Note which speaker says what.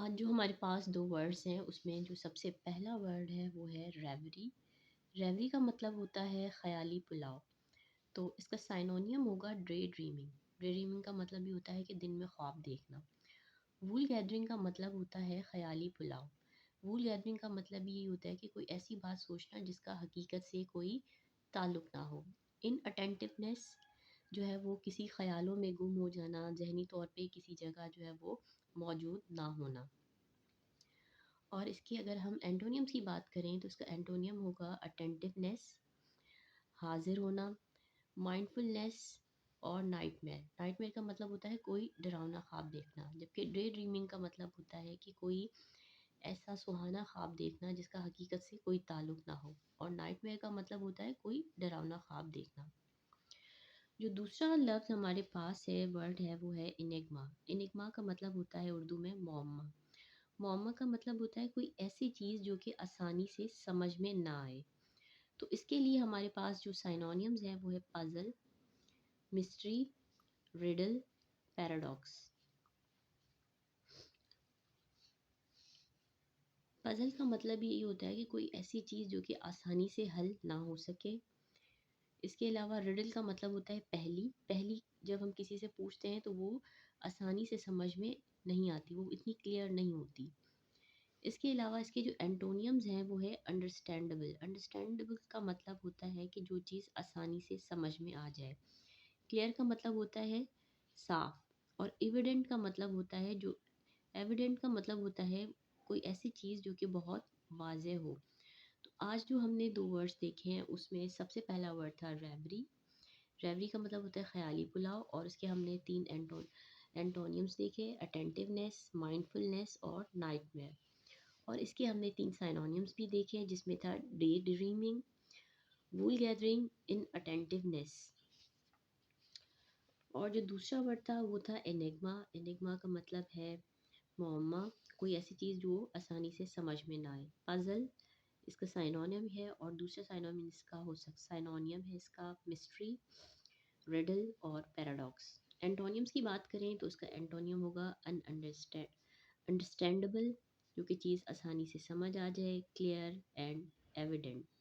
Speaker 1: آج جو ہمارے پاس 2 ورڈس ہیں اس میں جو سب سے پہلا ورڈ ہے وہ ہے ریوری۔ ریوری کا مطلب ہوتا ہے خیالی پلاؤ، تو اس کا سائنونیم ہوگا ڈے ڈریمنگ۔ ڈے ڈریمنگ کا مطلب یہ ہوتا ہے کہ دن میں خواب دیکھنا۔ وول گیدرنگ کا مطلب ہوتا ہے خیالی پلاؤ۔ وول گیدرنگ کا مطلب یہ ہوتا ہے کہ کوئی ایسی بات سوچنا جس کا حقیقت سے کوئی تعلق نہ ہو۔ ان اٹینٹیونیس جو ہے وہ کسی خیالوں میں گم ہو جانا، ذہنی طور پہ کسی جگہ جو ہے وہ موجود نہ ہونا۔ اور اس کی اگر ہم اینٹونیم کی بات کریں تو اس کا اینٹونیم ہوگا اٹینٹیونیس، حاضر ہونا، مائنڈفلنیس اور نائٹ میئر۔ نائٹ میئر کا مطلب ہوتا ہے کوئی ڈراؤنا خواب دیکھنا، جبکہ ڈے ڈریمنگ کا مطلب ہوتا ہے کہ کوئی ایسا سہانا خواب دیکھنا جس کا حقیقت سے کوئی تعلق نہ ہو، اور نائٹ میئر کا مطلب ہوتا ہے کوئی ڈراؤنا خواب دیکھنا۔ جو دوسرا لفظ ہمارے پاس ہے ورڈ ہے وہ ہے انگما۔ انگما کا مطلب ہوتا ہے اردو میں معمہ۔ معمہ کا مطلب ہوتا ہے کوئی ایسی چیز جو کہ آسانی سے سمجھ میں نہ آئے۔ تو اس کے لیے ہمارے پاس جو سائنونیمز ہیں وہ ہے puzzle, mystery, riddle, paradox. Puzzle کا مطلب یہی ہوتا ہے کہ کوئی ایسی چیز جو کہ آسانی سے حل نہ ہو سکے۔ اس کے علاوہ ریڈل کا مطلب ہوتا ہے پہلی۔ پہلی جب ہم کسی سے پوچھتے ہیں تو وہ آسانی سے سمجھ میں نہیں آتی، وہ اتنی کلیئر نہیں ہوتی۔ اس کے علاوہ اس کے جو اینٹونیمز ہیں وہ ہے انڈرسٹینڈیبل۔ انڈرسٹینڈیبل کا مطلب ہوتا ہے کہ جو چیز آسانی سے سمجھ میں آ جائے۔ کلیئر کا مطلب ہوتا ہے صاف، اور ایویڈنٹ کا مطلب ہوتا ہے ایویڈنٹ کا مطلب ہوتا ہے کوئی ایسی چیز جو کہ بہت واضح ہو۔ تو آج جو ہم نے 2 ورڈس دیکھے ہیں اس میں سب سے پہلا ورڈ تھا ریوری۔ ریوری کا مطلب ہوتا ہے خیالی پلاؤ، اور اس کے ہم نے 3 اینٹونیمز دیکھے، اٹینٹیونیس، مائنڈفلنیس اور نائٹ میئر۔ اور اس کے ہم نے 3 سائنونیمز بھی دیکھے جس میں تھا ڈے ڈریمنگ، وول گیدرنگ، ان اٹینٹیونیس۔ اور جو دوسرا ورڈ تھا وہ تھا انگما۔ انگما کا مطلب ہے معمہ، کوئی ایسی چیز جو آسانی سے سمجھ میں نہ آئے۔ پزل اس کا سائنونیم ہے، اور دوسرا سائنونیم ہے اس کا مسٹری، ریڈل اور پیراڈاکس۔ اینٹونیمز کی بات کریں تو اس کا اینٹونیم ہوگا انڈرسٹینڈیبل، جو کہ چیز آسانی سے سمجھ آ جائے، کلیئر اینڈ ایویڈنٹ۔